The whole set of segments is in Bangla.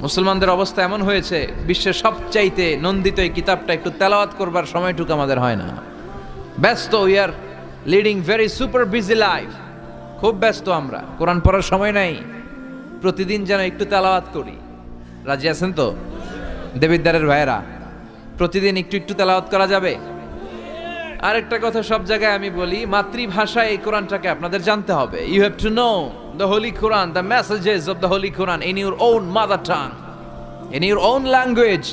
মুসলমানদের অবস্থা এমন হয়েছে, বিশ্বের সবচাইতে নন্দিত এই কিতাবটা একটু তেলাওয়াত করবার সময়টুকু আমাদের হয় না। ব্যস্ত, we are leading very super busy life. খুব ব্যস্ত আমরা, কোরআন পড়ার সময় নাই। প্রতিদিন যেন একটু তেলাওয়াত করি। রাজি আছেন তো দেবিদ্বারের ভাইয়েরা? প্রতিদিন একটু একটু তেলাওয়াত করা যাবে? আরেকটা কথা সব জায়গায় আমি বলি, মাতৃভাষায় এই কোরআনটাকে আপনাদের জানতে হবে। You have to know the holy Quran, the messages of the holy Quran in your own mother tongue, in your own language,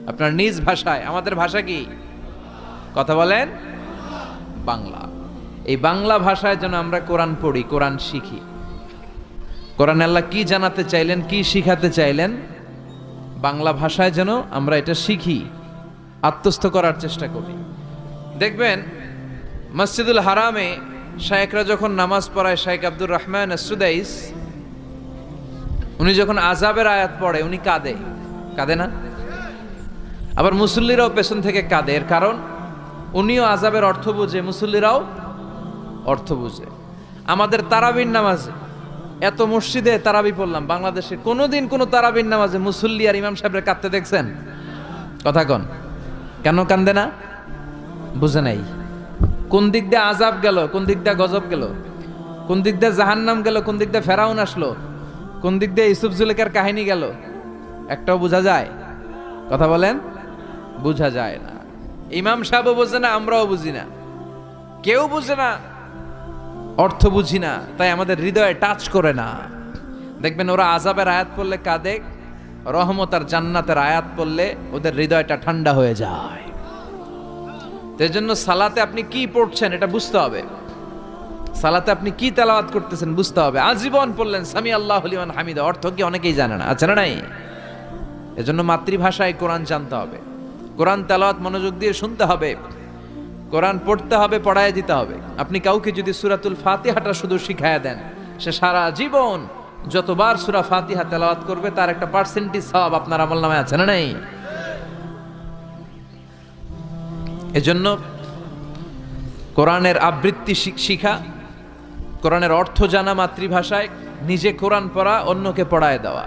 আপনার নিজ ভাষায়। আমাদের ভাষা কি? কথা বলেন, বাংলা। এই বাংলা ভাষায় যেন আমরা কোরআন পড়ি, কোরআন শিখি। কোরআন আল্লাহ কি জানাতে চাইলেন, কি শিখাতে চাইলেন, বাংলা ভাষায় যেন আমরা এটা শিখি, আত্মস্থ করার চেষ্টা করি। দেখবেন মসজিদুল হারামে শায়েখরা যখন নামাজ পড়ায়, শায়েখ আব্দুর রহমান আস-সুদাইস, উনি যখন আযাবের আয়াত পড়ে উনি কাঁদে, কাঁদে না? আবার মুসল্লিরাও পেছন থেকে কাঁদে। এর কারণ উনিও আযাবের অর্থ বুঝে, মুসল্লিরাও অর্থ বুঝে। আমাদের তারাবির নামাজে, এত মসজিদে তারাবি পড়লাম বাংলাদেশে, কোনোদিন কোনো তারাবির নামাজে মুসল্লি আর ইমাম সাহেবরা কাঁদতে দেখছেন? কথা কন, কেন কান্দে না? বুঝে নাই। কোন দিক দিয়ে আযাব গেল, কোন দিক দিয়ে গজব গেল, কোন দিক দিয়ে জাহান্নাম গেল, কোন দিক দিয়ে ফেরাউন আসলো, কোন দিক দিয়ে ইউসুফ জুলেখার কাহিনী গেল, একটাও বোঝা যায়? কথা বলেন, বোঝা যায় না। ইমাম সাহেবও বোঝে না, আমরাও বুঝি না, কেউ বুঝে না, অর্থ বুঝি না, তাই আমাদের হৃদয়ে টাচ করে না। দেখবেন ওরা আযাবের আয়াত পড়লে কাঁদে, রহমত আর জান্নাতের আয়াত পড়লে ওদের হৃদয়টা ঠান্ডা হয়ে যায়। এর জন্য সালাতে আপনি কি পড়ছেন এটা বুঝতে হবে, সালাতে আপনি কি তেলাওয়াত করতেছেন বুঝতে হবে। আজীবন পড়লেন সামি আল্লাহু লিমান হামিদা, অর্থ কি অনেকেই জানে না, আছে না নাই? এজন্য মাতৃভাষায় কোরআন জানতে হবে, কোরআন তেলাওয়াত মনোযোগ দিয়ে শুনতে হবে, কোরআন পড়তে হবে, পড়ায় দিতে হবে। আপনি কাউকে যদি সূরাতুল ফাতিহাটা শুধু শিখায়া দেন, সে সারা জীবন যতবার সূরা ফাতিহা তেলাওয়াত করবে তার একটা পার্সেন্টেজ সওয়াব আপনার আমলনামায় আছে না নাই? এজন্য কোরআনের আবৃত্তি শিখা, কোরআনের অর্থ জানা মাতৃভাষায়, নিজে কোরআন পড়া, অন্যকে পড়ায় দেওয়া,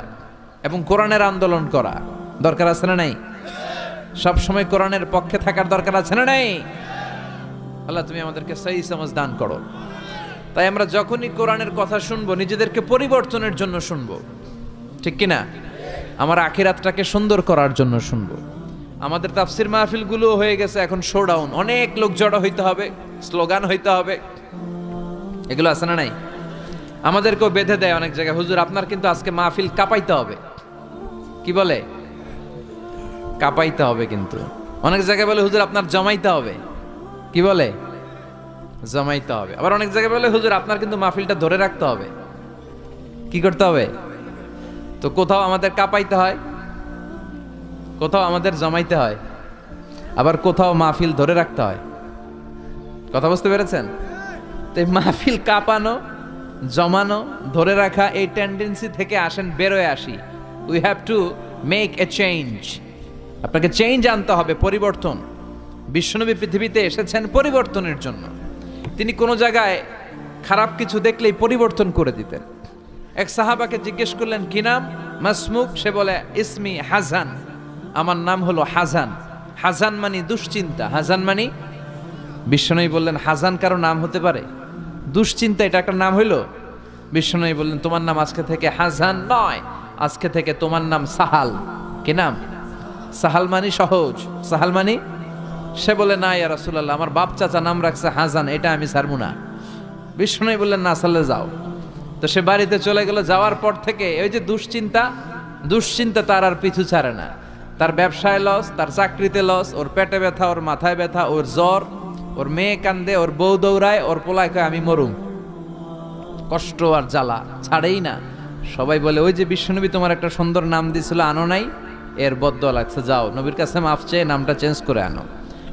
এবং কোরআনের আন্দোলন করা দরকার আছে না নাই? সব সময় কোরআনের পক্ষে থাকার দরকার আছে না নাই? আল্লাহ তুমি আমাদেরকে সহি সমাজ দান করো। তাই আমরা যখনই কোরআনের কথা শুনবো নিজেদেরকে পরিবর্তনের জন্য শুনবো, ঠিক কিনা? আমার আখিরাতটাকে সুন্দর করার জন্য শুনবো। আমাদের তাফসির মাহফিলগুলো হয়ে গেছে এখন শোডাউন, অনেক লোক জড়ো হইতে হবে, স্লোগান হইতে হবে, এগুলো আছে না নাই? আমাদেরকেও বেঁধে দেয় অনেক জায়গায়, হুজুর আপনার কিন্তু আজকে মাহফিল কাঁপাইতে হবে। কি বলে? কাঁপাইতে হবে। কিন্তু অনেক জায়গায় বলে হুজুর আপনার জমাইতে হবে। কি বলে? জমাইতে হবে। আবার অনেক জায়গায় বলে হুজুর আপনার কিন্তু মাহফিলটা ধরে রাখতে হবে। কি করতে হবে? তো কোথাও আমাদের কাঁপাইতে হয়, কোথাও আমাদের জমাইতে হয়, আবার কোথাও মাহফিল ধরে রাখতে হয়। কথা বুঝতে পেরেছেন? তো মাহফিল কাঁপানো, জমানো, ধরে রাখা, এই টেন্ডেন্সি থেকে আসেন, বেরোয় আসি। We have to make a change. আপনাকে চেঞ্জ আনতে হবে, পরিবর্তন। বিশ্বনবী পৃথিবীতে এসেছেন পরিবর্তনের জন্য। তিনি কোনো জায়গায় খারাপ কিছু দেখলেই পরিবর্তন করে দিতেন। এক সাহাবাকে জিজ্ঞেস করলেন কি নাম? মাসমুক। সে বলে ইসমি হাজান, আমার নাম হলো হাজান। হাজান মানে দুশ্চিন্তা। হাজান মানে, বিশ্বনবী বললেন হাজান কারো নাম হতে পারে? দুশ্চিন্তা এটা একটা নাম হইল? বিশ্বনবী বললেন তোমার নাম আজকে থেকে হাজান নয়, আজকে থেকে তোমার নাম সাহাল। কি নাম? সাহাল মানে সহজ। সাহাল মানে? সে বলে না ইয়া রাসূলুল্লাহ, আমার বাপ চাচা নাম রাখছে হাজান, এটা আমি ছাড়বো না। বিশ্বনবী বললেন না, সাল্লে যাও। তো সে বাড়িতে চলে গেল। যাওয়ার পর থেকে ওই যে দুশ্চিন্তা তার আর পিছু ছাড়ে না। তার ব্যবসায় লস, তার চাকরিতে লস, ওর পেটে ব্যথা, ওর মাথায় ব্যথা, ওর জ্বর, ওর মেয়ে কান্দে, ওর বউ দৌড়ায়, ওর পোলায় কয় আমি মরুম। কষ্ট আর জ্বালা ছাড়েই না। সবাই বলে ওই যে বিশ্বনবী তোমার একটা সুন্দর নাম দিছিল, আনো নাই, এর বদদোয়া লাগছে, যাও নবীর কাছে মাফ চেয়ে নামটা চেঞ্জ করে আনো।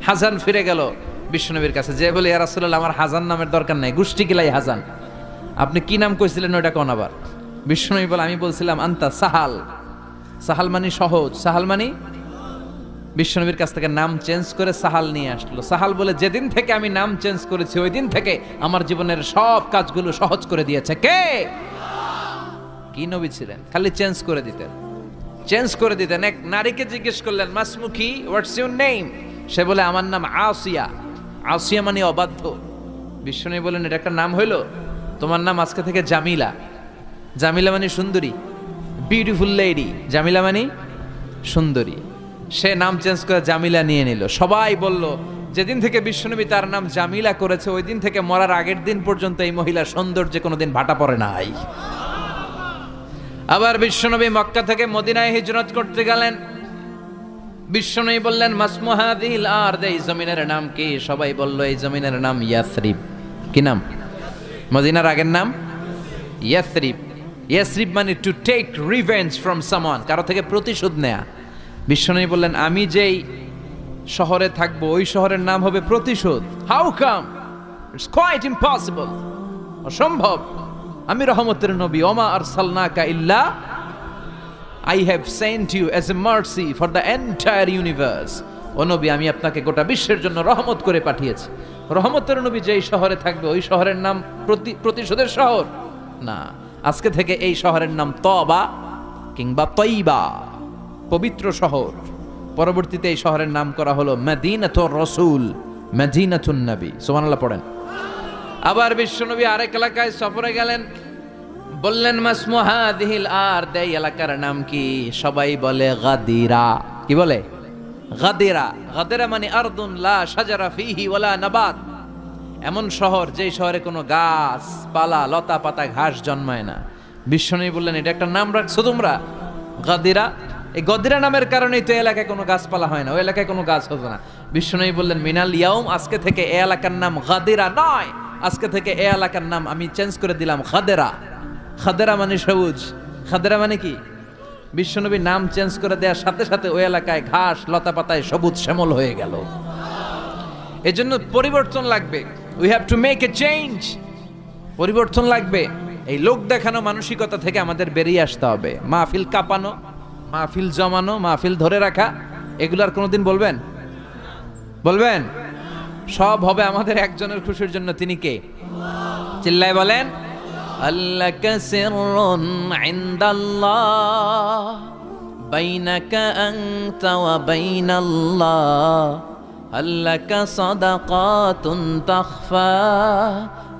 হাজান ফিরে গেল বিশ্বনবীর কাছে, যে বলে ইয়া রাসূলুল্লাহ আমার হাজান নামের দরকার নাই, গোষ্ঠী কিলাই হাজান, আপনি কি নাম কইছিলেন ওইটা কোন? আবার বিশ্বনবী বলে আমি বলছিলাম আন্তা সাহাল। সাহাল মানে সহজ, সাহাল মানে? বিশ্বনবীর কাছ থেকে নাম চেঞ্জ করে সাহাল নিয়ে আসলো। সাহাল বলে যেদিন থেকে আমি নাম চেঞ্জ করেছি ওই দিন থেকে আমার জীবনের সব কাজগুলো সহজ করে দিয়েছে কে? কি নবী ছিলেন? খালি চেঞ্জ করে দিতেন। চেঞ্জ করে দিতেন। এক নারীকে জিজ্ঞেস করলেন, মাসমুকি, হোয়াটস ইউর নেম? সে বলে, আমার নাম আসিয়া। আসিয়া মানে অবাধ্য। বিশ্বনবী বলেন, এটা একটা নাম হইল? তোমার নাম আজকে থেকে জামিলা। জামিলা মানে সুন্দরী, বিউটিফুল লেডি। জামিলা মানে সুন্দরী। সে নাম চেঞ্জ করে জামিলা নিয়ে নিল। সবাই বলল, যেদিন থেকে বিশ্বনবী তার নাম জামিলা করেছে, ওই দিন থেকে মরার আগের দিন পর্যন্ত এই মহিলা সৌন্দর্যে কোনোদিন ভাটা পড়ে নাই। আবার বিশ্বনবী মক্কা থেকে মদিনায় হিজরত করতে গেলেন। বিশ্বনবী বললেন, মাসমুহাদিল আরদ, এই জমিনের নাম কি? সবাই বলল, এই জমিনের নাম ইয়াসরিব। কি নাম? মদিনার আগের নাম ইয়াসরিব। ইয়াসরিব মানে to take revenge from someone, কারো থেকে প্রতিশোধ নেয়া। বিশ্বনবী বললেন, আমি যেই শহরে থাকবো ওই শহরের নাম হবে প্রতিশোধ। How come? It's quite impossible, অসম্ভব। আমি রহমতের নবী, ওমা আরসালনাকা ইল্লা I have sent you as a mercy for the entire universe. ও নবী, আমি আপনাকে গোটা বিশ্বের জন্য রহমত করে পাঠিয়েছি। রহমতের নবী যেই শহরে থাকবে ওই শহরের নাম প্রতিশোধের শহর না। আজকে থেকে এই শহরের নাম তবা কিংবা তৈবা, পবিত্র শহর। পরবর্তীতে এই শহরের নাম করা হলো মদিনাতুর রাসূল, মদিনাতুন নবী। সুবহানাল্লাহ পড়েন। আবার বিশ্বনবী আরেক এলাকায় সফরে গেলেন। বললেন, মাসমুহাদিল আরদ, এই এলাকার নাম কি? সবাই বলে গাদিরা। কি বলে? গাদিরা। গাদিরা মানে আরদুন লা শাজারা ফিহি ওয়ালা নাবাত, এমন শহর যেই শহরে কোনো গাছ পালা, লতা পাতা, ঘাস জন্মায় না। বিশ্বনবী বললেন, এটা একটা নাম রাখছো তোমরা, গাদিরা? এই গদিরা নামের কারণেই তো এলাকায় কোনো গাছপালা হয় না, ওই এলাকায় কোনো গাছ হতো না। বিশ্বনবী বললেন, মিনাল ইয়াউম, আজকে থেকে এই এলাকার নাম গাদিরা নয়, আজকে থেকে এই এলাকার নাম আমি চেঞ্জ করে দিলাম খাদেরা। খাদেরা মানে সবুজ। খাদেরা মানে কি? বিশ্বনবী নাম চেঞ্জ করে দেওয়ার সাথে সাথে ওই এলাকায় ঘাস লতা পাতায় সবুজ শ্যামল হয়ে গেল। এজন্য পরিবর্তন লাগবে। We have to make a change. পরিবর্তন লাগবে। এই লোক দেখানো মানসিকতা থেকে আমাদের বেরিয়ে আসতে হবে। মাহফিল কাঁপানো, মাহফিল জমানো, মাহফিল ধরে রাখা, এগুলার কোনোদিন বলবেন? বলবেন? সব হবে আমাদের একজনের খুশির জন্য। তিনি কে? চিল্লায় বলেন, আল্লাকা সিররুন ইনদাল্লাহ বাইনাকা আনতা ওয়া বাইনাল্লাহ, আল্লাকা সাদাকাতুন তাখফা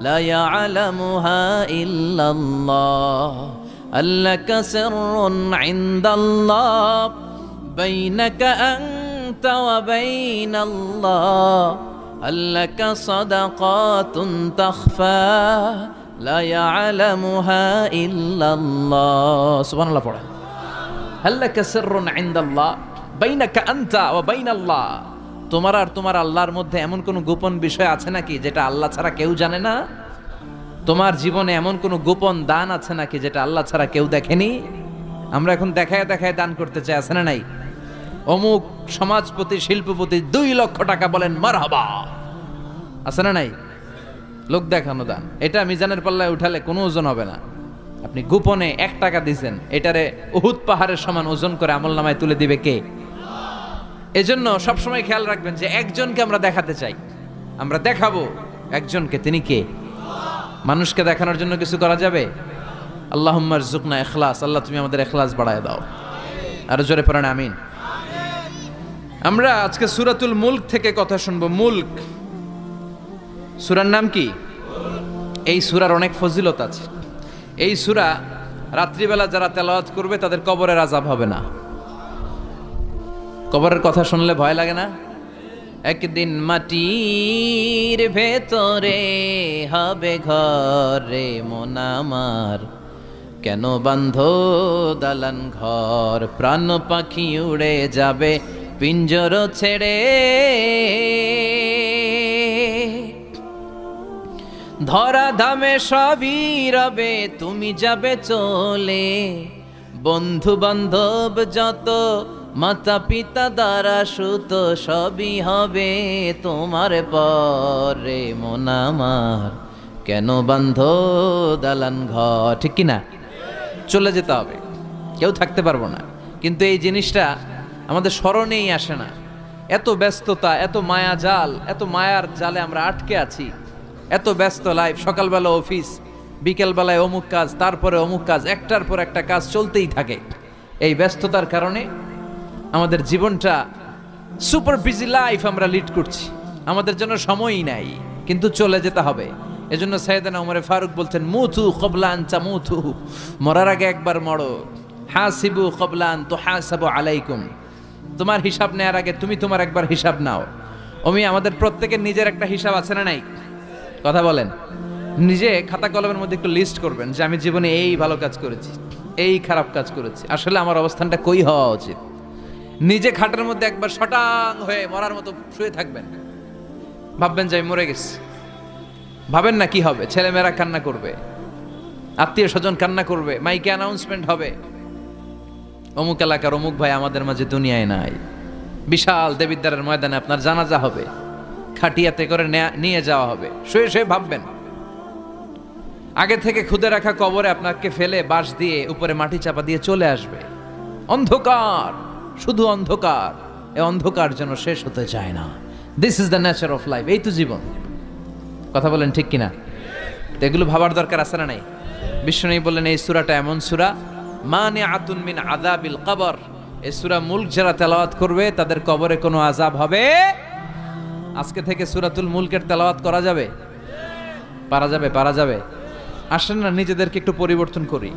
লা ইয়ালামুহা ইল্লাল্লাহ, আল্লাকা সিররুন ইনদাল্লাহ বাইনাকা আনতা ওয়া বাইনাল্লাহ, আল্লাকা সাদাকাতুন তাখফা লা ইয়ালামুহা ইল্লাল্লাহ। সুবহানাল্লাহ পড়েন। আল্লাকা সিররুন ইনদাল্লাহ বাইনাকা আনতা ওয়া বাইনাল্লাহ, তোমার আর তোমার আল্লাহর মধ্যে এমন কোন গোপন বিষয় আছে নাকি যেটা আল্লাহ ছাড়া কেউ জানে না? তোমার জীবনে এমন কোন গোপন দান আছে নাকি যেটা আল্লাহ ছাড়া কেউ দেখেনি? আমরা এখন দেখায় দেখায় দান করতে চাই, আছে না নাই? অমুক সমাজপতি, শিল্পপতি 2 লক্ষ টাকা বলেন মারহাবা, আছে না নাই? লোক দেখানো দান। এটা মিজানের পাল্লায় উঠালে কোনো ওজন হবে না। আপনি গোপনে 1 টাকা দিয়েছেন, এটারে উহুদ পাহাড়ের সমান ওজন করে আমলনামায় তুলে দিবে কে? এজন্য সবসময় খেয়াল রাখবেন যে একজনকে আমরা দেখাতে চাই, আমরা দেখাবো একজনকে। তিনি কে? মানুষকে দেখানোর জন্য কিছু করা যাবে? আল্লাহুম্মা রযুকনা ইখলাস। আল্লাহ তুমি আমাদের ইখলাস বাড়ায় দাও। আরো জোরে পড়েন আমিন। আমরা আজকে সূরাতুল মুলক থেকে কথা শুনবো। মুলক সূরার নাম কি? এই সূরার অনেক ফজিলত আছে। এই সূরা রাত্রিবেলা যারা তেলাওয়াত করবে তাদের কবরের আযাব হবে না। কবরের কথা শুনলে ভয় লাগে না? একদিন মাটির ভেতরে হবে ঘরে মন আমার, কেন বাঁধো দালান ঘর, প্রাণ পাখি উড়ে যাবে পিঞ্জর ছেড়ে, ধরা ধামে সবই রবে তুমি যাবে চলে, বন্ধু বান্ধব যত মাতা পিতা দ্বারা সুত সবই হবে তোমার পরে মন আমার, কেন বাঁধো দালান ঘর। ঠিক কিনা? চলে যেতে হবে, কেউ থাকতে পারবো না। কিন্তু এই জিনিসটা আমাদের স্মরণেই আসে না। এত ব্যস্ততা, এত মায়া জাল, এত মায়ার জালে আমরা আটকে আছি। এত ব্যস্ত লাইফ, সকালবেলা অফিস, বিকেলবেলায় অমুক কাজ, তারপরে অমুক কাজ, একটার পর একটা কাজ চলতেই থাকে। এই ব্যস্ততার কারণে আমাদের জীবনটা সুপার বিজি লাইফ আমরা লিড করছি, আমাদের জন্য সময়ই নাই, কিন্তু চলে যেতে হবে। এজন্য সাইয়েদনা ওমরে ফারুক বলছেন, মুতু ক্বাবলা আন তামুতু, মরার আগে একবার মরো। হাসিবু ক্বাবলা আন তুহাসাবু আলাইকুম, তোমার হিসাব নেওয়ার আগে তুমি তোমার একবার হিসাব নাও। আমাদের প্রত্যেকের নিজের একটা হিসাব আছে না নাই? কথা বলেন। নিজে খাতা কলমের মধ্যে একটু লিস্ট করবেন যে আমি জীবনে এই ভালো কাজ করেছি, এই খারাপ কাজ করেছি, আসলে আমার অবস্থানটা কই হওয়া উচিত। নিজে খাটের মধ্যে একবার শটাং হয়ে মরার মতো শুয়ে থাকবেন, ভাববেন যে আমি মরে গেছি। ভাবেন না কি হবে, ছেলেমেয়েরা কান্না করবে, আত্মীয় স্বজন কান্না করবে, মাইকে অ্যানাউন্সমেন্ট হবে, অমুক এলাকার অমুক ভাই আমাদের মাঝে দুনিয়ায় নাই। বিশাল দেবিদ্বারের ময়দানে আপনার জানাজা হবে, খাটিয়াতে করে নিয়ে যাওয়া হবে। শুয়ে শুয়ে ভাববেন, আগে থেকে খুদে রাখা কবরে আপনাকে ফেলে বাঁশ দিয়ে উপরে মাটি চাপা দিয়ে চলে আসবে। অন্ধকার, শুধু অন্ধকার। এই অন্ধকার যেন শেষ হতে চায় না। This is the nature of life. এই তো জীবন। কথা বলেন ঠিক কিনা? তো এগুলো ভাবার দরকার আছে না নাই? বিশ্বনবী বললেন এই সূরাটা এমন সূরা, মানিআতুন মিন আযাবিল কবর। এই সূরা মুলক যারা তেলাওয়াত করবে তাদের কবরে কোনো আযাব হবে। আজকে থেকে সূরাতুল মুলকের তেলাওয়াত করা যাবে? পারা যাবে? পারা যাবে? আসেন না নিজেদেরকে একটু পরিবর্তন করি,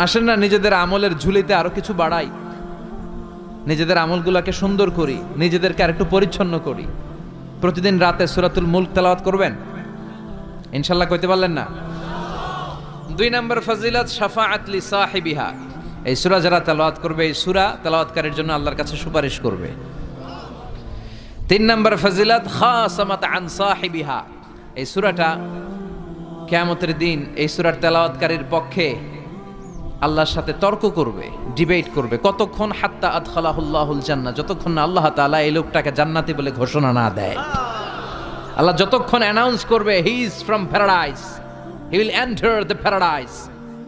আসেন না নিজেদের আমলের ঝুলিতে আরো কিছু বাড়াই, নিজেদের আমলগুলোকে সুন্দর করি, নিজেদেরকে আর একটু পরিচ্ছন্ন করি। প্রতিদিন রাতে সূরাতুল মুলক তেলাওয়াত করবেন ইনশাআল্লাহ। কইতে পারলেন না? 2 নম্বর ফজিলত, শাফাআত লি সাহিবিহা। এই সূরা যারা তেলাওয়াত করবে, এই সূরা তেলাওয়াতকারীর জন্য আল্লাহর কাছে সুপারিশ করবে। 3 নম্বর ফজিলত, খাসামাত আন সাহিবিহা। এই সূরাটা কিয়ামতের দিন এই সূরার তেলাওয়াতকারীর পক্ষে আল্লাহর সাথে তর্ক করবে, ডিবেট করবে। কতক্ষণ? হাত্তা আদখালাহুল্লাহুল জান্নাহ, যতক্ষণ না আল্লাহ তাআলা এই লোকটাকে জান্নাতি বলে ঘোষণা না দেয়। আল্লাহ যতক্ষণ অ্যানাউন্স করবে he is from paradise, he will enter the paradise,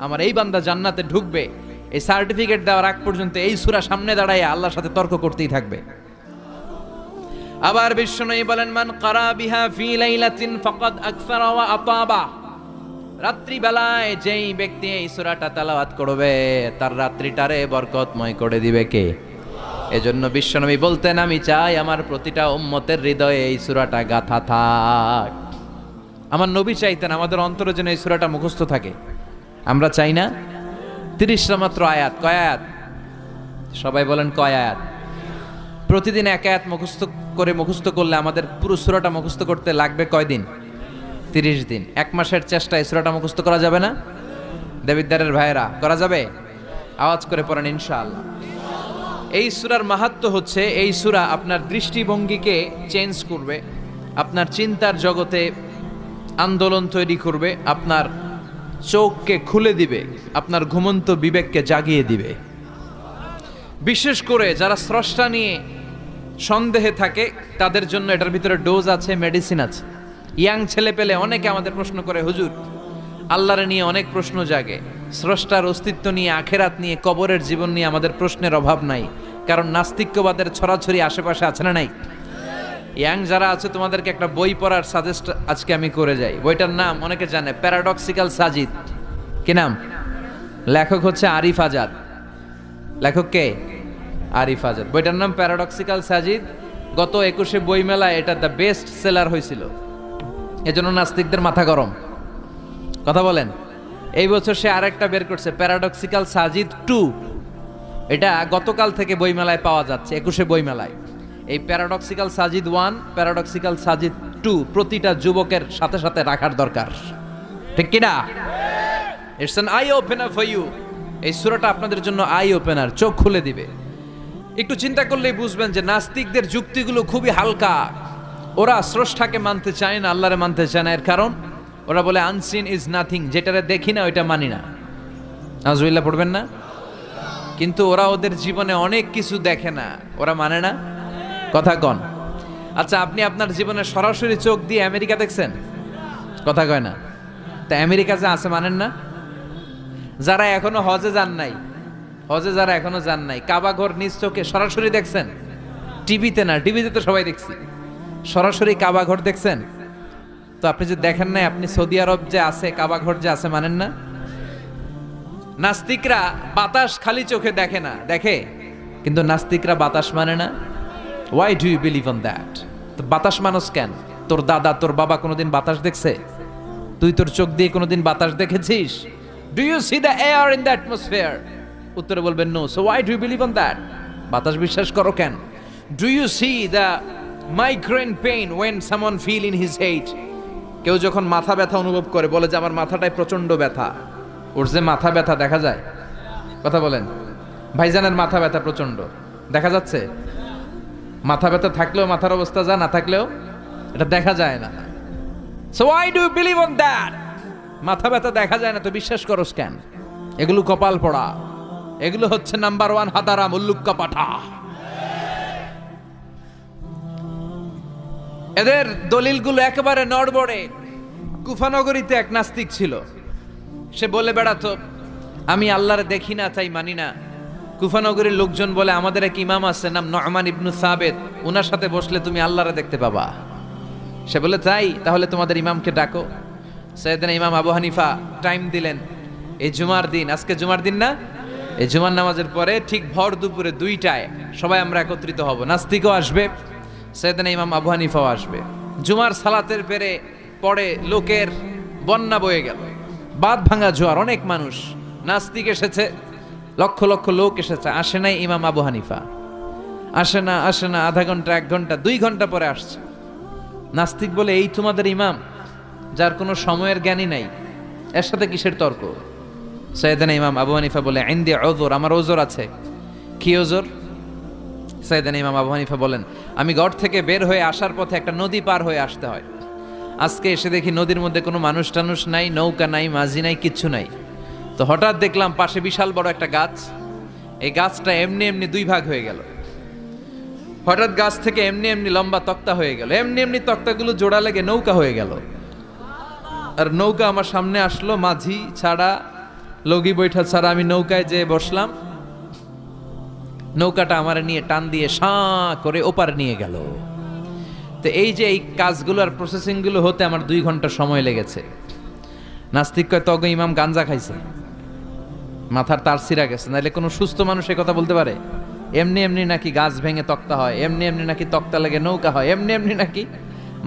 আমার এই বান্দা জান্নাতে ঢুকবে, এই সার্টিফিকেট দেওয়ার আগ পর্যন্ত এই সূরা সামনে দাঁড়ায় আল্লাহর সাথে তর্ক করতেই থাকবে। আবার বিশ্বনবী বলেন, মান ক্বারা বিহা ফি লাইলাতিন ফাকাদ আকসারা ওয়া আতাবা। রাত্রি বেলায় যেই ব্যক্তি এই সূরাটা তেলাওয়াত করবে তার রাত্রিটারে বরকতময় করে দিবে কে? এজন্য বিশ্বনবী বলতেন, আমি চাই আমার প্রতিটা উম্মতের হৃদয়ে এই সূরাটা গাঁথা থাক। আমার নবী চাইতেন আমাদের অন্তরে যেন এই সূরাটা মুখস্থ থাকে। আমরা চাই না? 30টা মাত্র আয়াত। কয় আয়াত? সবাই বলেন কয় আয়াত? প্রতিদিন এক আয়াত মুখস্থ করলে আমাদের পুরো সূরাটা মুখস্থ করতে লাগবে কয়দিন? 30 দিন। 1 মাসের চেষ্টা এই সূরাটা মুখস্থ করা যাবে না? দেবিদ্বারের ভাইয়েরা, করা যাবে? আওয়াজ করে পড়েন ইনশাআল্লাহ। এই সূরার মাহাত্ম্য হচ্ছে, এই সূরা আপনার দৃষ্টিভঙ্গিকে চেঞ্জ করবে, আপনার চিন্তার জগতে আন্দোলন তৈরি করবে, আপনার চোখকে খুলে দিবে, আপনার ঘুমন্ত বিবেককে জাগিয়ে দিবে। বিশেষ করে যারা স্রষ্টা নিয়ে সন্দেহে থাকে তাদের জন্য এটার ভিতরে ডোজ আছে, মেডিসিন আছে। ইয়াং ছেলে পেলে অনেকে আমাদের প্রশ্ন করে, হুজুর আল্লাহরে নিয়ে অনেক প্রশ্ন জাগে, স্রষ্টার অস্তিত্ব নিয়ে, আখেরাত নিয়ে, কবরের জীবন নিয়ে আমাদের প্রশ্নের অভাব নাই, কারণ নাস্তিক্যবাদের ছড়াছড়ি আশেপাশে আছে না নাই? ইয়াং যারা আছে তোমাদেরকে একটা বই পড়ার সাজেস্ট আজকে আমি করে যাই। বইটার নাম অনেকে জানে, প্যারাডক্সিক্যাল সাজিদ। কি নাম? লেখক হচ্ছে আরিফ আজাদ। লেখক কে? আরিফ আজাদ। বইটার নাম প্যারাডক্সিক্যাল সাজিদ। গত 21শে বইমেলায় এটা দ্য বেস্ট সেলার হয়েছিল, এজন্য নাস্তিকদের মাথা গরম। কথা বলেন। এই বছর সে আরেকটা বের করছে, প্যারাডক্সিক্যাল সাজিদ 2। এটা গতকাল থেকে বইমেলায় পাওয়া যাচ্ছে, 21শে বইমেলায়। এই প্যারাডক্সিক্যাল সাজিদ 1, প্যারাডক্সিক্যাল সাজিদ 2 প্রতিটা যুবকের সাথে সাথে রাখার দরকার, ঠিক কিনা? It's an eye opener for you. এই সূরাটা আপনাদের জন্য আই ওপেনার, চোখ খুলে দিবে। একটু চিন্তা করলেই বুঝবেন যে নাস্তিকদের যুক্তিগুলো খুবই হালকা। ওরা স্রষ্টাকে মানতে চায় না, আল্লাহরে মানতে চায় না। এর কারণ ওরা বলে আনসিন ইজ নাথিং, যেটারে দেখি না ওইটা মানি না। নাউজুবিল্লাহ পড়বেন না? কিন্তু ওরা ওদের জীবনে অনেক কিছু দেখে না, ওরা মানে না। কথা কন। আচ্ছা, আপনি আপনার জীবনে সরাসরি চোখ দিয়ে আমেরিকা দেখছেন? কথা কয় না। তা আমেরিকা যে আছে মানেন না? যারা এখনো হজে যান নাই, যারা এখনো যান নাই, কাবা ঘর নিজ চোখে সরাসরি দেখছেন? টিভিতে না, টিভিতে তো সবাই দেখছি। সরাসরি কাবা ঘর দেখছেন? তো আপনি যে দেখেন নাই, আপনি সৌদি আরব যে আছে কাবা ঘর যে আছে মানেন না? নাস্তিকরা বাতাস খালি চোখে দেখে না, দেখে, কিন্তু নাস্তিকরা বাতাস মানে না। Why do you believe on that? তো বাতাস মানুষ কেন? তোর দাদা তোর বাবা কোনোদিন বাতাস দেখছে? তুই তোর চোখ দিয়ে কোনোদিন বাতাস দেখেছিস? Do you see the air in the atmosphere? উত্তরে বলবেন no. So why do you believe on that? বাতাস বিশ্বাস করো কেন? Do you see the migraine pain when someone feel in his head? কেউ যখন মাথা ব্যথা অনুভব করে বলে যে আমার মাথাটায় প্রচন্ড ব্যথা, ওর যে মাথা ব্যথা দেখা যায়? কথা বলেন। ভাইজানের মাথা ব্যথা প্রচন্ড দেখা যাচ্ছে? মাথা ব্যথা থাকলেও মাথার অবস্থা যা, না থাকলেও এটা দেখা যায় না। So why do you believe on that? মাথা ব্যথা দেখা যায় না তো বিশ্বাস করস কেন? এগুলো কপাল পড়া, এগুলো হচ্ছে নাম্বার 1 হাদারাম উল্লুক্কা পাঠা। এদের দলিলগুলো একেবারে নড়বড়ে। কুফানগরীতে এক নাস্তিক ছিল, সে বলে বেড়াতো আমি আল্লাহরে দেখি না তাই মানি না। কুফানগরীর লোকজন বলে আমাদের এক ইমাম আছে নাম নু'মান ইবনে সাবিত, ওনার সাথে বসলে তুমি আল্লাহরে দেখতে পাবা। সে বলে তাই, তাহলে তোমাদের ইমামকে ডাকো। সাইয়েদনা ইমাম আবু হানিফা টাইম দিলেন, এই জুমার দিন, আজকে জুমার দিন না, এই জুমার নামাজের পরে ঠিক ভর দুপুরে 2টায় সবাই আমরা একত্রিত হব। নাস্তিকও আসবে, সাইয়েদনা ইমাম আবু হানিফাও আসবে। জুমার সালাতের পরে লোকের বন্যা বয়ে গেল, বাঁধ ভাঙা জোয়ার, অনেক মানুষ। নাস্তিক এসেছে, লক্ষ লক্ষ লোক এসেছে, আসে নাই ইমাম আবু হানিফা। আসে না আধা ঘন্টা, 1 ঘন্টা, 2 ঘন্টা পরে আসছে। নাস্তিক বলে এই তোমাদের ইমাম যার কোনো সময়ের জ্ঞানই নাই, এর সাথে কিসের তর্ক? সাইয়েদনা ইমাম আবু হানিফা বলে ইনদি উযর, আমার ওজর আছে। কি ওজর? সাইয়েদনা ইমাম আবু হানিফা বলেন আমি ঘর থেকে বের হয়ে আসার পথে একটা নদী পার হয়ে আসতে হয়। আজকে এসে দেখি নদীর মধ্যে কোনো মানুষ টানুষ নাই, নৌকা নাই, মাঝি নাই, কিচ্ছু নাই। তো হঠাৎ দেখলাম পাশে বিশাল বড় একটা গাছ, এই গাছটা এমনি এমনি 2 ভাগ হয়ে গেল। হঠাৎ গাছ থেকে এমনি এমনি লম্বা তক্তা হয়ে গেল, এমনি এমনি তক্তাগুলো জোড়া লেগে নৌকা হয়ে গেল। আর নৌকা আমার সামনে আসলো, মাঝি ছাড়া, লগি বৈঠা ছাড়া আমি নৌকায় যেয়ে বসলাম। নৌকাটা আমার নিয়ে টান দিয়ে সাঁ করে ওপার নিয়ে গেল। তো এই যে এই কাজগুলো আর প্রসেসিং গুলো হতে আমার 2 ঘন্টা সময় লেগেছে। নাস্তিক কয় তগ ইমাম গাঞ্জা খাইছে, মাথার তার ছিঁড়া গেছে, নাহলে কোনো সুস্থ মানুষ এই কথা বলতে পারে? এমনি এমনি নাকি গাছ ভেঙে তক্তা হয়, এমনি এমনি নাকি তক্তা লেগে নৌকা হয়, এমনি এমনি নাকি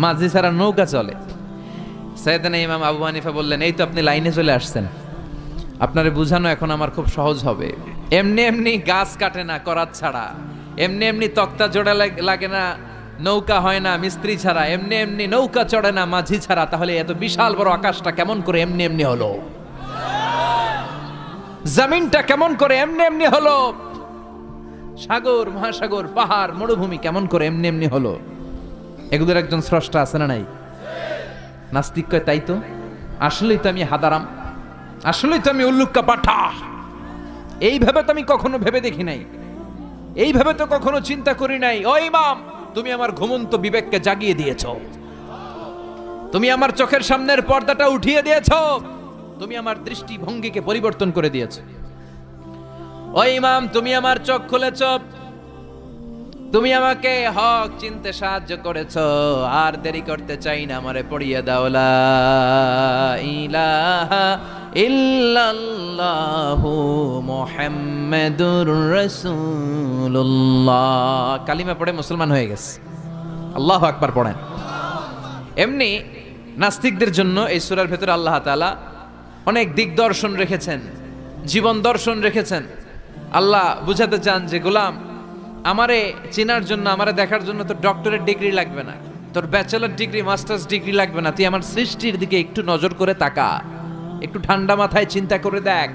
মাঝি ছাড়া নৌকা চলে? সাইয়েদনা ইমাম আবু হানিফা বললেন এই তো আপনি লাইনে চলে আসছেন, আপনারে বুঝানো এখন আমার খুব সহজ হবে। এমনি এমনি গাছ কাটে না করাত ছাড়া, এমনি এমনি তক্তা জোড়া লাগে না, নৌকা হয় না মিস্ত্রি ছাড়া, এমনি এমনি নৌকা চড়ে না মাঝি ছাড়া। তাহলে এত বিশাল বড় আকাশটা কেমন করে এমনি এমনি হলো? জমিনটা কেমন করে এমনি এমনি হলো? সাগর, মহাসাগর, পাহাড়, মরুভূমি কেমন করে এমনি এমনি হলো? এগুলোর একজন স্রষ্টা আছে না নাই? নাস্তিক কয় তাই তো, আসলেই তো আমি হাদারাম, আসলেই তো আমি উল্লুক্কা পাঠা। এইভাবে তো আমি কখনো ভেবে দেখি নাই, এইভাবে তো কখনো চিন্তা করি নাই। ও ইমাম, তুমি আমার ঘুমন্ত বিবেককে জাগিয়ে দিয়েছো, তুমি আমার চোখের সামনের পর্দাটা উঠিয়ে দিয়েছো, তুমি আমার দৃষ্টিভঙ্গিকে পরিবর্তন করে দিয়েছো। ও ইমাম, তুমি আমার চোখ খুলেছ, তুমি আমাকে হক চিনতে সাহায্য করেছো। আর দেরি করতে চাই না, আমারে পড়িয়ে দাও লা ইলাহা ইল্লাল্লাহু মুহাম্মাদুর রাসূলুল্লাহ। কালিমা পড়ে মুসলমান হয়ে গেছে। আল্লাহু আকবার পড়েন। এমনি নাস্তিকদের জন্য এই সূরার ভেতরে আল্লাহ তাআলা অনেক দিগদর্শন রেখেছেন, জীবন দর্শন রেখেছেন। আল্লাহ বুঝাতে চান যে গোলাম, আমারে চেনার জন্য, আমারে দেখার জন্য তোর ডক্টরেট ডিগ্রি লাগবে না, তোর ব্যাচেলর ডিগ্রি, মাস্টার্স ডিগ্রি লাগবে না। তুই আমার সৃষ্টির দিকে একটু নজর করে তাকা, একটু ঠান্ডা মাথায় চিন্তা করে দেখ,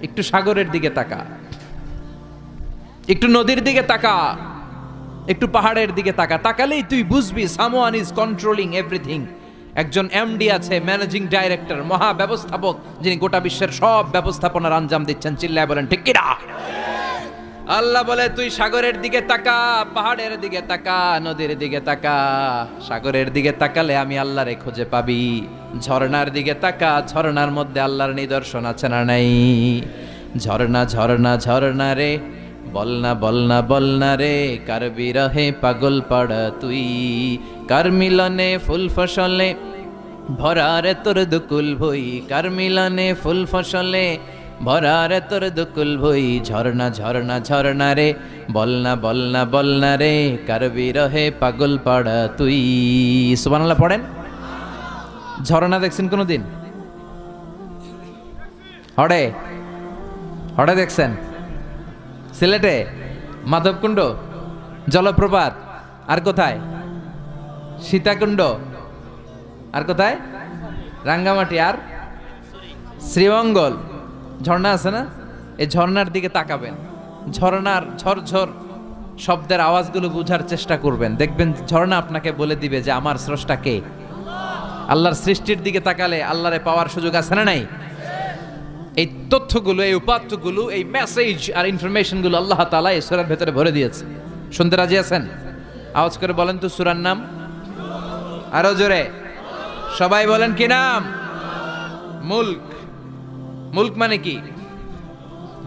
একটু সাগরের দিকে তাকা, একটু নদীর দিকে তাকা, একটু পাহাড়ের দিকে তাকা। তাকালেই তুই বুঝবি সামওয়ান ইজ কন্ট্রোলিং এভরিথিং। একজন এমডি আছে, ম্যানেজিং ডাইরেক্টর, মহা ব্যবস্থাপক, যিনি গোটা বিশ্বের সব ব্যবস্থাপনার আঞ্জাম দিচ্ছেন। চিল্লায় বলেন ঠিক কিনা? আল্লাহ বলে তুই সাগরের দিকে তাকা, পাহাড়ের দিকে তাকা, নদীর দিকে তাকা। সাগরের দিকে তাকালে আমি আল্লাহরে খুঁজে পাবি। ঝর্ণার দিকে তাকা, ঝর্ণার মধ্যে আল্লাহর নিদর্শন আছে না নাই? ঝর্ণা ঝর্ণা ঝর্ণা রে, বলনা বলনা বলনা রে, কার বিরহে পাগল পাড়া তুই, কার মিলনে ফুল ফসলে ভরা রে তোর দুকুল ভই, কার মিলনে ফুল ফসলে ভরা রে তোর দুকুল ভই, ঝর্ণা ঝর্ণা ঝর্ণা রে, বলনা বলনা বলনা রে, কার বিরহে পাগল পাড়া তুই। সুবহানাল্লাহ পড়েন। ঝর্ণা দেখছেন কোনোদিন? হড়ে হড়ে দেখছেন? সিলেটে মাধবকুণ্ড জলপ্রপাত, আর কোথায়? সীতাকুণ্ড, আর কোথায়? রাঙ্গামাটি, আর শ্রীমঙ্গল। ঝর্ণা আছে না? এই ঝর্ণার দিকে তাকাবেন, ঝর্ণার ঝরঝর শব্দের আওয়াজগুলো বোঝার চেষ্টা করবেন, দেখবেন ঝর্ণা আপনাকে বলে দিবে যে আমার স্রষ্টা কে। আল্লাহর সৃষ্টির দিকে তাকালে আল্লাহরে পাওয়ার সুযোগ আছে না নাই? এই তথ্যগুলো, এই উপাত্তগুলো, এই মেসেজ আর ইনফরমেশনগুলো আল্লাহ তাআলা এই সূরার ভেতরে ভরে দিয়েছে। শুনতে রাজি আছেন? আওয়াজ করে বলেন তো সূরার নাম। আরো জোরে সবাই বলেন কি নাম? মুলক। মুলক মানে কি?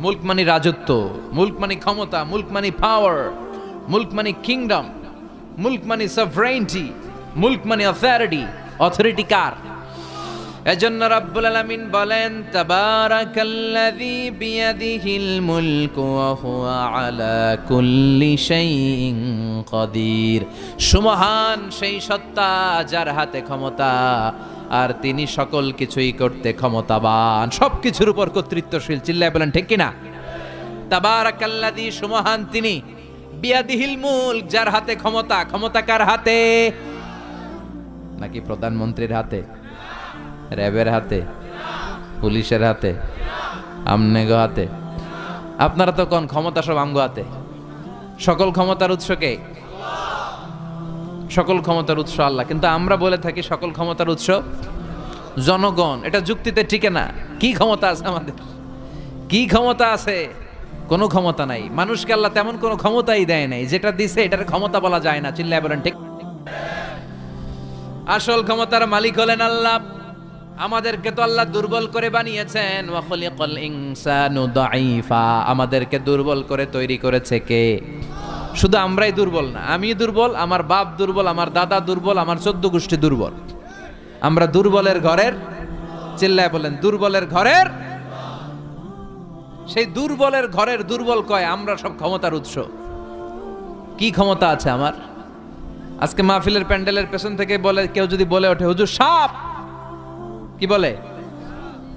মুলক মানে রাজত্ব, মুলক মানে ক্ষমতা, মুলক মানে পাওয়ার, মুলক মানে কিংডম, মুলক মানে সভরেইনটি, মুলক মানে অথরিটি। অথরিটি কার? এজন্য রাব্বুল আলামিন বলেন তাবারাকাল্লাযী বিয়াদিহিল মুলকু ওয়া হুয়া আলা কুল্লি শাইইন কাদির। সুমহান সেই সত্তা যার হাতে ক্ষমতা, আর তিনি সকল কিছুই করতে ক্ষমতাবান, সবকিছুর উপর কর্তৃত্বশীল। চিল্লায় বলেন ঠিক কিনা? তাবারাকাল্লাযী, সুমহান তিনি, বিয়াদিহিল মুলক, যার হাতে ক্ষমতা। ক্ষমতা কার হাতে? নাকি প্রধানমন্ত্রীর হাতে, র্যাবের হাতে, পুলিশের হাতে, আমনেগো হাতে? আপনারা তো কোন ক্ষমতা সব আমগো হাতে। সকল ক্ষমতার উৎস কে? সকল ক্ষমতার উৎস আল্লাহ। কিন্তু আমরা বলে থাকি সকল ক্ষমতার উৎস জনগণ। এটা যুক্তিতে টিকে না। কি ক্ষমতা আছে আমাদের? কি ক্ষমতা আছে? কোনো ক্ষমতা নাই। মানুষকে আল্লাহ তেমন কোনো ক্ষমতাই দেয় নাই। যেটা দিছে এটার ক্ষমতা বলা যায় না। চিল্লায় বলেন ঠিক। আসল ক্ষমতার মালিক হলেন আল্লাহ। আমাদেরকে তো আল্লাহ দুর্বল করে বানিয়েছেন। ওয়া খালিকাল ইনসানু দাঈফা, আমাদেরকে দুর্বল করে তৈরি করেছে কে? শুধু আমরাই দুর্বল না, আমি দুর্বল, আমার বাপ দুর্বল, আমার দাদা দুর্বল, আমার 14 গোষ্ঠী দুর্বল। আমরা দুর্বলের ঘরের, চিল্লায় বলেন দুর্বলের ঘরের। সেই দুর্বলের ঘরের দুর্বল কয় আমরা সব ক্ষমতার উৎস। কি ক্ষমতা আছে আমার? আজকে মাহফিলের প্যান্ডেলের পেছন থেকে বলে, কেউ যদি বলে ওঠে হুজুর সাপ, কি বলে?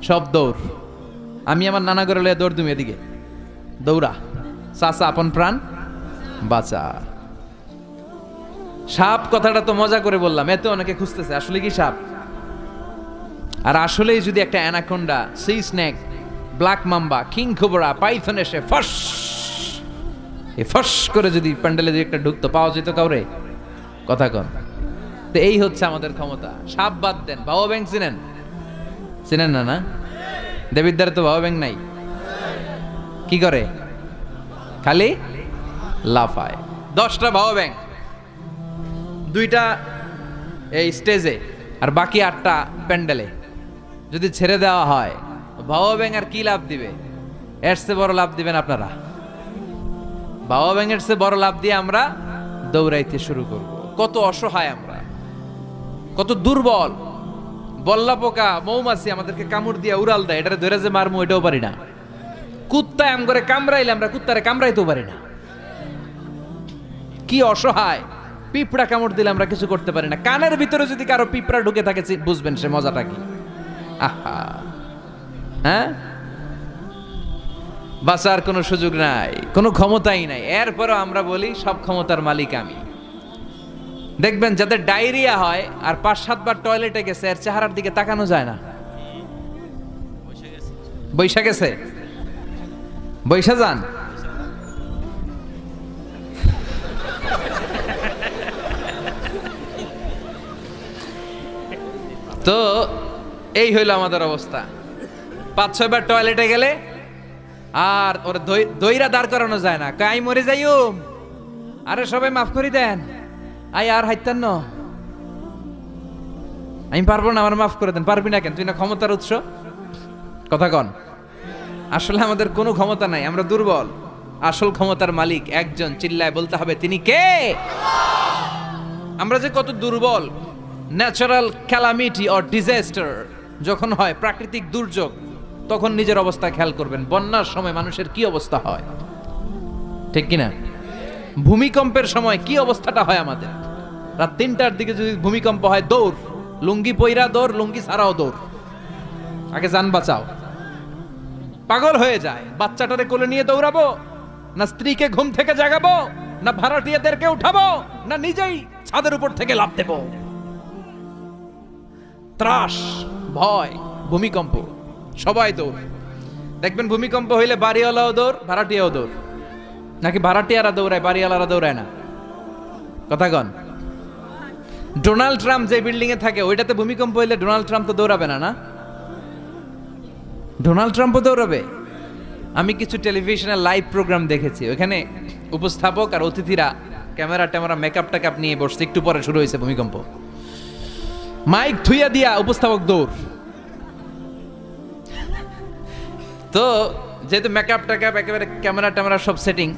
সব দৌড়। আমি আমার নানা ঘরে লয়ে দৌড় তুমি এদিকে, দৌড়া চাচা আপন প্রাণ বাঁচা। সাপ কথাটা তো মজা করে বললাম, এতে অনেকে খুঁজতেছে আসলে কি সাপ। আর আসলেই যদি একটা anaconda, C snake, black mamba, king cobra, Python এসে ফস করে যদি প্যান্ডেলে যদি একটা ঢুকতো, পাওয়া যেত কাউরে? কথা কন। তো এই হচ্ছে আমাদের ক্ষমতা। সাপ বাদ দেন, বাবা ব্যাংক চিনেন? চিনেন না? না, দেবিদ্বারে তো বাবা ব্যাংক নাই। কি করে? খালি লাফায়। 10টা বাবা ব্যাংক, 2টা এই স্টেজে, আর বাকি 8টা প্যান্ডেলে যদি ছেড়ে দেওয়া হয়, বাবা ব্যাংক আর কি লাভ দিবে? এর চেয়ে বড় লাভ দিবেন আপনারা। বাবা ব্যাংকের চেয়ে বড় লাভ দিয়ে আমরা দৌড়াইতে শুরু করব। কত অসহায় আমরা, কত দুর্বল। বল্লা পোকা, মৌমাছি আমাদেরকে কামড় দিয়ে উড়াল দেয়, এটারে ধরে যে মারমু এটাও পারি না। কুত্তায় আম করে কামড়াইলে আমরা কুত্তারে কামড়াইতেও পারি না। কি অসহায়। পিঁপড়া কামড় দিলে আমরা কিছু করতে পারি না। কানের ভিতরে যদি কারো পিঁপড়া ঢুকে থাকে বুঝবেন সে মজাটা কি। আহা, হ্যাঁ, বাঁচার কোনো সুযোগ নাই, কোনো ক্ষমতাই নাই। এরপরও আমরা বলি সব ক্ষমতার মালিক আমি। দেখবেন যাদের ডায়রিয়া হয় আর 5-7 বার টয়লেটে গেছে, এর চেহারার দিকে তাকানো যায় না। বৈশা গেছে, বৈশা যান। তো এই হইল আমাদের অবস্থা। 5-6 বার টয়লেটে গেলে আর ওর দইরা দাঁড় করানো যায় না। কাই মরে যাইও, আরে সবাই মাফ করে দেন, আই আর হাইতেন না, আমি পারবো না, আমার মাফ করে দেন। পারবি না কেন? তুই না ক্ষমতার উৎস। কথা কন। আসলে আমাদের কোনো ক্ষমতা নাই, আমরা দুর্বল। আসল ক্ষমতার মালিক একজন, চিল্লায় বলতে হবে তিনি কে। আমরা যে কত দুর্বল। ন্যাচারাল ক্যালামিটি অর ডিজাস্টার যখন হয়, প্রাকৃতিক দুর্যোগ, তখন নিজের অবস্থা খেয়াল করবেন। বন্যার সময় মানুষের কি অবস্থা হয়, ঠিক কিনা? ভূমিকম্পের সময় কি অবস্থাটা হয় আমাদের? রাত 3টার দিকে যদি ভূমিকম্প হয়, দৌড়, লুঙ্গি পইরা দৌড়, লুঙ্গি ছাড়াও দৌড়, আগে জান বাঁচাও। পাগল হয়ে যায়। বাচ্চাটারে কোলে নিয়ে দৌড়াবো, না স্ত্রীকে ঘুম থেকে জাগাবো, না ভাড়াটিয়াদেরকে উঠাবো, না নিজেই ছাদের উপর থেকে লাফ দেবো? ত্রাস, ভয়, ভূমিকম্প, সবাই দৌড়। দেখবেন ভূমিকম্প হইলে বাড়িওয়ালাও দৌড়, ভাড়াটিয়াও দৌড়। নাকি ভাড়াটিয়ারা দৌড়ায়, বাড়িওয়ালারা দৌড়ায় না? কথা কন। ডোনাল্ড ট্রাম্প যে বিল্ডিং এ থাকে ওইটাতে ভূমিকম্প হইলে ডোনাল্ড ট্রাম্প তো দৌড়াবে না? না, ডোনাল্ড ট্রাম্পও দৌড়াবে। আমি কিছু টেলিভিশনের লাইভ প্রোগ্রাম দেখেছি, ওখানে উপস্থাপক আর অতিথিরা ক্যামেরা ট্যামেরা মেকআপ টেকআপ নিয়ে বসছে। একটু পরে শুরু হয়েছে ভূমিকম্প, মাইক থুইয়া দিয়া উপস্থাপক দৌড়। তো যেহেতু মেকআপ টেকআপ একেবারে ক্যামেরা ট্যামেরা সব সেটিং,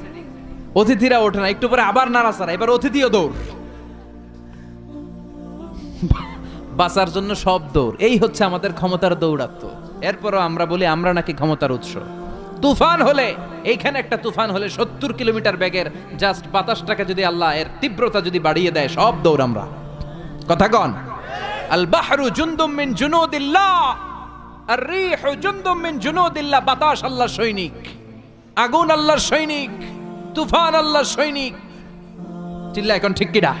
অতিথিরা ওঠে না, একটু পরে আবার নাড়াচাড়া, এবার অতিথিও দৌড়। বাঁচার জন্য সব দৌড়। এই হচ্ছে আমাদের ক্ষমতার দৌড়াত্ম। এরপরও আমরা বলি আমরা নাকি ক্ষমতার উৎস। তুফান হলে, এইখানে একটা তুফান হলে 70 কিলোমিটার বেগের জাস্ট বাতাসটাকে যদি আল্লাহ এর তীব্রতা যদি বাড়িয়ে দেয়, সব দৌড় আমরা। কথা কন। আল বাহরু জুনদুম মিন জুনুদিল্লাহ, আর রিহু জুনদুম মিন জুনুদিল্লাহ। বাতাস আল্লাহর সৈনিক, আগুন আল্লাহর সৈনিক, তুফান আল্লাহর সৈনিক। চিল্লা এখন ঠিক কিনা?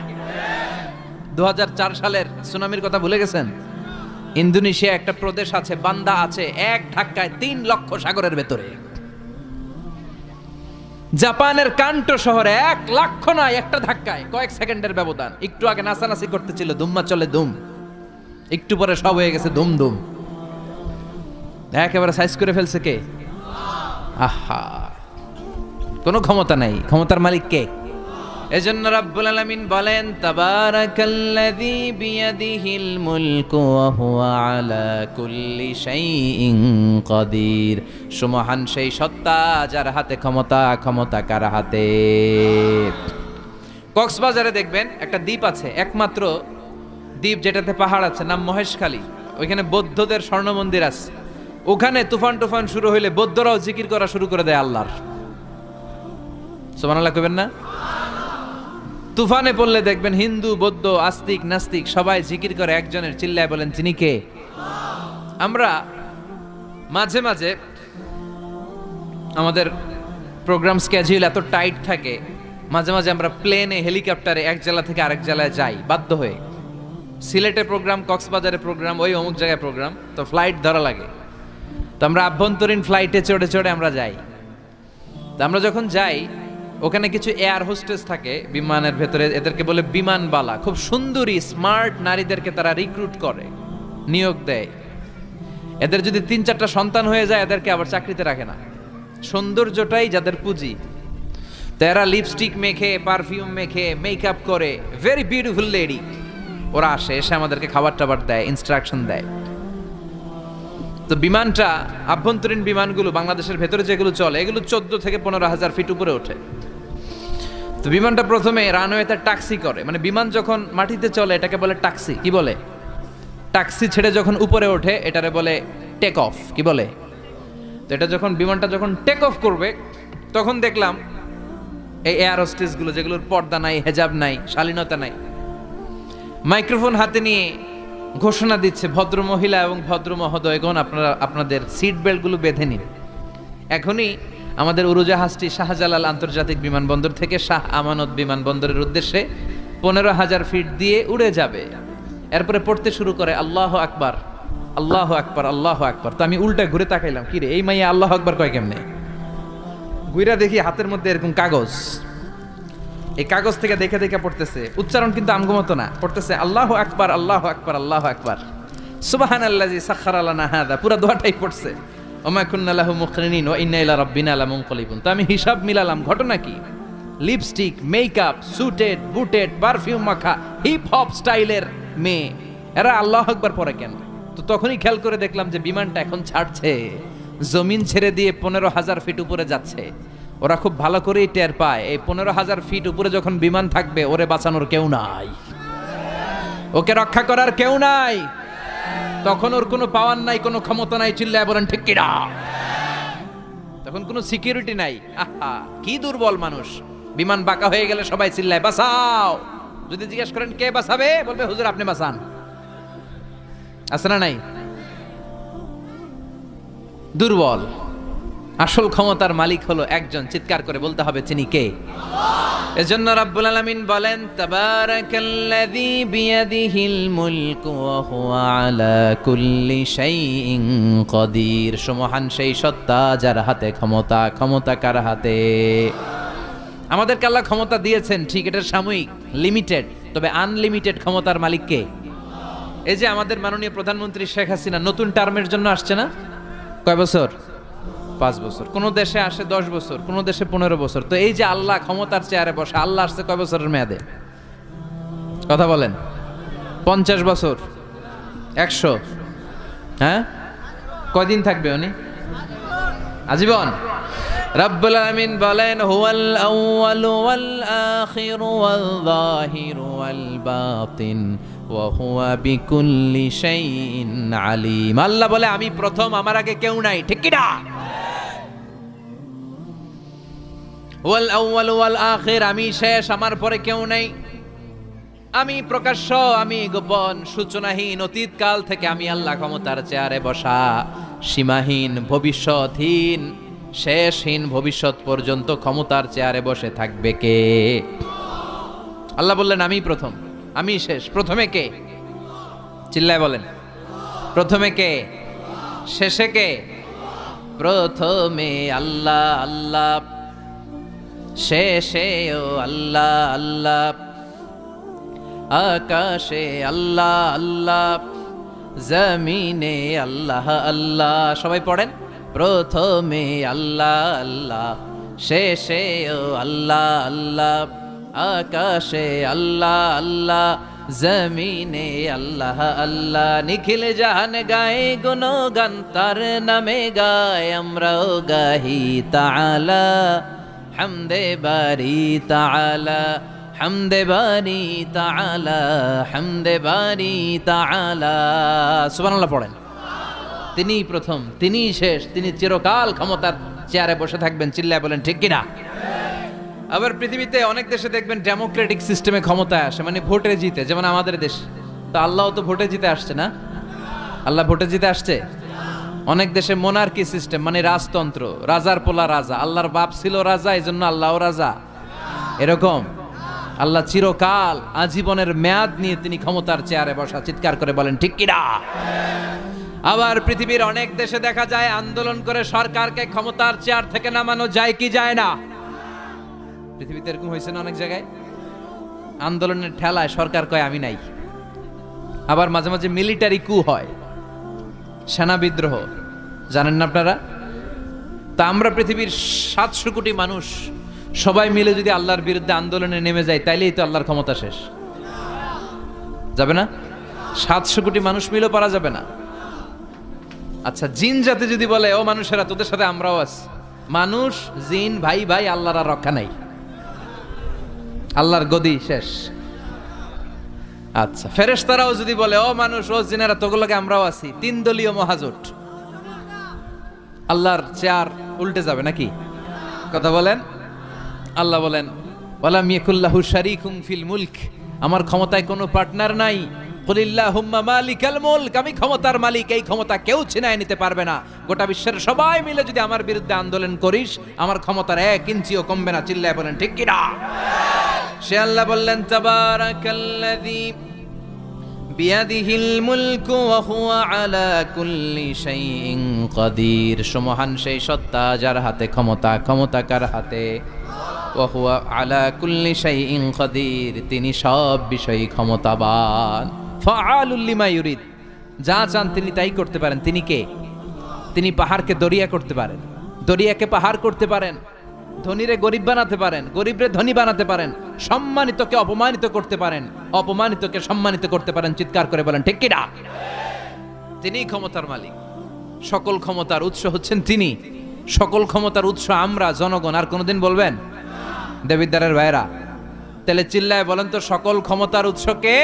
2004 সালের সুনামির কথা ভুলে গেছেন? ইন্দোনেশিয়া একটা প্রদেশ আছে, বান্দা আছে, এক ধাক্কায় 3 লক্ষ সাগরের ভেতরে। জাপানের কান্টো শহরে 1 লক্ষ নয়, একটা ধাক্কায়, কয়েক সেকেন্ডের ব্যবধান। একটু আগে নাচানাচি করতেছিল, দুম্মা চলে দুম, একটু পরে সব হয়ে গেছে দুম দুম। একেবারে সাইজ করে ফেলছে কে? আহা, কোনো ক্ষমতা নাই, ক্ষমতার মালিক কে? এজন্য রাব্বুল আলামিন বলেন, তাবারাকাল্লাযী বিয়াদিহিল মুলকু ওয়া হুয়া আলা কুল্লি শাইইন কাদির। সুমহান সেই সত্তা যার হাতে ক্ষমতা, ক্ষমতা কার হাতে? কক্সবাজারে দেখবেন একটা দ্বীপ আছে, একমাত্র দ্বীপ যেটাতে পাহাড় আছে, নাম মহেশখালী। ওইখানে বৌদ্ধদের স্বর্ণ মন্দির আছে। ওখানে তুফান টুফান শুরু হইলে বৌদ্ধরাও জিকির করা শুরু করে দেয় আল্লাহর। সুবহানাল্লাহ কইবেন না? তুফানে পড়লে দেখবেন হিন্দু, বৌদ্ধ, আস্তিক, নাস্তিক সবাই জিকির করে একজনের, চিল্লায় বলেন তিনি কে? আমরা মাঝে মাঝে আমাদের প্রোগ্রাম স্কেডিউল এত টাইট থাকে, মাঝে মাঝে আমরা প্লেনে, হেলিকপ্টারে এক জেলা থেকে আরেক জেলায় যাই বাধ্য হয়ে। সিলেটে প্রোগ্রাম, কক্সবাজারে প্রোগ্রাম, ওই অমুক জায়গায় প্রোগ্রাম, তো ফ্লাইট ধরা লাগে। তো আমরা আভ্যন্তরীণ ফ্লাইটে চড়ে চড়ে আমরা যাই। তো আমরা যখন যাই, ওখানে কিছু এয়ার হোস্টেস থাকে বিমানের ভেতরে, এদেরকে বলে বিমানবালা। খুব সুন্দরী স্মার্ট নারীদেরকে তারা রিক্রুট করে, নিয়োগ দেয়। এদের যদি 3-4টা সন্তান হয়ে যায়, এদেরকে আবার চাকরিতে রাখে না। সৌন্দর্যটাই যাদের পুঁজি। তারা লিপস্টিক মেখে, পারফিউম মেখে, মেকআপ করে, ভেরি বিউটিফুল লেডি। ওরা আসে, এসে আমাদেরকে খাবার টাবার দেয়, ইনস্ট্রাকশন দেয়। তো বিমানটা, আভ্যন্তরীণ বিমানগুলো বাংলাদেশের ভেতরে যেগুলো চলে, এগুলো 14 থেকে 15,000 ফিট উপরে ওঠে। তো বিমানটা প্রথমে রানওয়েতে ট্যাক্সি করে, মানে বিমান যখন মাটিতে চলে এটাকে বলে ট্যাক্সি। কি বলে? ট্যাক্সি ছেড়ে যখন উপরে ওঠে এটারে বলে টেক অফ। কি বলে? তো এটা যখন বিমানটা যখন টেক অফ করবে, তখন দেখলাম এই এয়ার হোস্টেসগুলো, যেগুলোর পর্দা নাই, হেজাব নাই, শালীনতা নাই, মাইক্রোফোন হাতে নিয়ে ঘোষণা দিচ্ছে, ভদ্র মহিলা এবং ভদ্র মহোদয়গণ, আপনারা আপনাদের সিট বেল্টগুলো বেঁধে নিন। এখনই আমাদের উড়োজাহাজটি শাহজালাল আন্তর্জাতিক বিমানবন্দর থেকে শাহ আমানত বিমানবন্দরের উদ্দেশ্যে 15,000 ফিট দিয়ে উড়ে যাবে। এরপরে পড়তে শুরু করে আল্লাহু আকবার, আল্লাহু আকবার, আল্লাহু আকবার। তো আমি উল্টা ঘুরে তাকাইলাম, কি রে এই মাইয়া আল্লাহু আকবার কয় কেমনে? ঘুরে দেখি হাতের মধ্যে এরকম কাগজ, এই কাগজ থেকে দেখে দেখে পড়তেছে। উচ্চারণ কিন্তু আমগো মতো না, পড়তেছে আল্লাহু আকবার, আল্লাহু আকবার, আল্লাহু আকবার, সুবহানাল্লাযী সাখখারা লানা হাযা। পুরো দোয়াটাই পড়ছে, ওমা কুন্না লাহু মুকরিনিন ওয়া ইন্না ইলা রাব্বিনা লামুনকালিবুন। তো আমি হিসাব মিলালাম, ঘটনা কি? লিপস্টিক, মেকআপ, সুটেড, বুটেড, পারফিউম মাখা, হিপ হপ স্টাইলের মেয়ে, এরা আল্লাহু আকবার পড়ে কেন? তো তখনই খেয়াল করে দেখলাম যে বিমানটা এখন ছাড়ছে, জমিন ছেড়ে দিয়ে 15,000 ফিট উপরে যাচ্ছে। ওরা খুব ভালো করেই টের পায়, এই 15,000 ফিট উপরে যখন বিমান থাকবে, ওরে বাঁচানোর কেউ নাই, ওকে রক্ষা করার কেউ নাই। তখন ওর কোনো পাওয়ার নাই, কোনো ক্ষমতা নাই, চিল্লায় বলেন ঠিক কিনা। তখন কোনো সিকিউরিটি নাই। আহা কি দুর্বল মানুষ। বিমান বাঁকা হয়ে গেলে সবাই চিল্লায় বাঁচাও। যদি জিজ্ঞেস করেন কে বাঁচাবে, বলবে হুজুর আপনি বাঁচান। আছে না নাই? দুর্বল। আসল ক্ষমতার মালিক হলো একজন, চিৎকার করে বলতে হবে তিনি কে। এজন্য রাব্বুল আলামিন বলেন তাবারাকাল্লাযী বিয়াদিহিল মুলকু ওয়া হুয়া আলা কুল্লি শাইইন কাদির। সুমহান সেই সত্তা যার হাতে ক্ষমতা। ক্ষমতা কার হাতে? আমাদেরকে আল্লাহ ক্ষমতা দিয়েছেন ঠিক, এটা সাময়িক, লিমিটেড, তবে আনলিমিটেড ক্ষমতার মালিক কে? এই যে আমাদের মাননীয় প্রধানমন্ত্রী শেখ হাসিনা নতুন টার্মের জন্য আসছে না? কয় বছর? 5 বছর। কোন দেশে আসে 10 বছর, কোন দেশে 15 বছর। তো এই যে আল্লাহ ক্ষমতার চেয়ারে বসে, আল্লাহ আসছে কয় বছরের মেয়াদে? কথা বলেন। 50 বছর, 100? হ্যাঁ, কয়দিন থাকবে উনি? আজীবন। রব্বুল আলামিন বলেন হুয়াল আউয়ালু ওয়াল আখিরু ওয়াল যাহিরু ওয়াল বাতিন ওয়া হুয়া বিকুল্লি শাইইন আলিম। আল্লাহ বলে আমি প্রথম, আমার আগে কেউ নাই। ঠিক কি না? ওয়াল আউয়ালু ওয়াল আখির, আমি শেষ, আমার পরে কেউ নাই। আমি প্রকাশ্য, আমি গোপন, সূচনাহীন, অতীতকাল থেকে আমি আল্লাহ ক্ষমতার চেয়ারে বসা, সীমাহীন, ভবিষ্যৎহীন, শেষহীন, ভবিষ্যৎ পর্যন্ত ক্ষমতার চেয়ারে বসে থাকবে কে? আল্লাহ বললেন আমি প্রথম, আমি শেষ। প্রথমে কে? চিল্লায় বলেন। প্রথমে কে? শেষে কে? প্রথমে আল্লাহ আল্লাহ, শেষেও আল্লাহ আল্লাহ, আকাশে আল্লাহ আল্লাহ, জমিনে আল্লাহ আল্লাহ। সবাই পড়েন। প্রথমে আল্লাহ আল্লাহ, শেষেও আল্লাহ আল্লাহ, আকাশে আল্লাহ আল্লাহ, জমিনে আল্লাহ আল্লাহ। নিখিল জাহান গায়ে গুণগান, তার নামে গায় আমরাও গাহি তাআলা, হামদে বারি তাআলা, হামদে বারি তাআলা, হামদে বারি তাআলা। সুবহানাল্লাহ পড়েন। তিনি প্রথম, তিনি শেষ, তিনি চিরকাল ক্ষমতার চেয়ারে বসে থাকবেন। চিল্লায় বলেন ঠিক কিনা। আবার পৃথিবীতে অনেক দেশে দেখবেন ডেমোক্রেটিক সিস্টেমে ক্ষমতায় আসে, মানে ভোটে জিতে, যেমন আমাদের দেশ। তো আল্লাহ তো ভোটে জিতে আসছে না? আল্লাহ ভোটে জিতে আসছে। অনেক দেশে মোনার্কি সিস্টেম, মানে রাজতন্ত্র, রাজার পোলা রাজা, আল্লাহর বাপ ছিল রাজা, এই জন্য আল্লাহও রাজা। এরকম আল্লাহ চিরকাল, আজীবনের মেয়াদ নিয়ে তিনি ক্ষমতার চেয়ারে বসা। চিৎকার করে বলেন ঠিক কিনা। আবার পৃথিবীর অনেক দেশে দেখা যায় আন্দোলন করে সরকারকে ক্ষমতার চেয়ার থেকে নামানো যায় কি যায় না? পৃথিবীতে এরকম হয়েছে না অনেক জায়গায়? আন্দোলনের ঠেলায় সরকার কয় আমি নাই। আবার মাঝে মাঝে মিলিটারি কু হয়, সেনা বিদ্রোহ, জানেন না আপনারা? তা আমরা পৃথিবীর 700 কোটি মানুষ সবাই মিলে যদি আল্লাহর বিরুদ্ধে আন্দোলনে নেমে যায়, তাইলেই তো আল্লাহর ক্ষমতা শেষ। যাবে না? 700 কোটি মানুষ মিলেও পারা যাবে না। আচ্ছা, জিন জাতি যদি বলে ও মানুষেরা তোদের সাথে আমরাও আছি, মানুষ জিন ভাই ভাই, আল্লাহর আর রক্ষা নাই, আল্লাহর গদি শেষ। আচ্ছা, ফেরেশতারাও যদি বলে ও মানুষ ও জিনেরা তোগুলোকে আমরাও আছি, 3 দলীয় মহাজোট, আল্লাহর চেয়ার উল্টে যাবে নাকি? কথা বলেন। আল্লাহ বলেন ওয়ালাম ইয়াকুল্লাহু শারীকুম ফিল মুলক, আমার ক্ষমতায় কোনো পার্টনার নাই। কুলিল্লাহুম্মা মালিকাল মুলক, আমি ক্ষমতার মালিক, এই ক্ষমতা কেউ ছিনায় নিতে পারবে না। গোটা বিশ্বের সবাই মিলে যদি আমার বিরুদ্ধে আন্দোলন করিস, আমার ক্ষমতার 1 ইঞ্চিও কমবে না। চিল্লায় বলেন ঠিক কি না। সে আল্লাহ বললেন তাবারাকাল্লাযী বিয়াদিহিল মুলকু ওয়া হুয়া আলা কুল্লি শাইইন কাদির। সুমহান সেই সত্তা যার হাতে ক্ষমতা। ক্ষমতা কার হাতে? ওয়া হুয়া আলা কুল্লি শাইইন কাদির, তিনি সব বিষয়ে ক্ষমতাবান। ফাআলুল লিমা ইউরিদ, যা চান তিনি তাই করতে পারেন। তিনি কে? তিনি পাহাড়কে দরিয়া করতে পারেন, দরিয়াকে পাহাড় করতে পারেন, ধনীরে গরিব বানাতে পারেন, গরিবরে ধনী বানাতে পারেন, সম্মানিতকে অপমানিত করতে পারেন, অপমানিতকে সম্মানিত করতে পারেন। চিৎকার করে বলেন ঠিক কি না। তিনি ক্ষমতার মালিক। সকল ক্ষমতার উৎস হচ্ছেন তিনি। সকল ক্ষমতার উৎস আমরা জনগণ। আর কোনোদিন বলবেন? দেবিদ্বারের ভাইরা, তাহলে চিল্লায় বলেন তো সকল ক্ষমতার উৎস কে?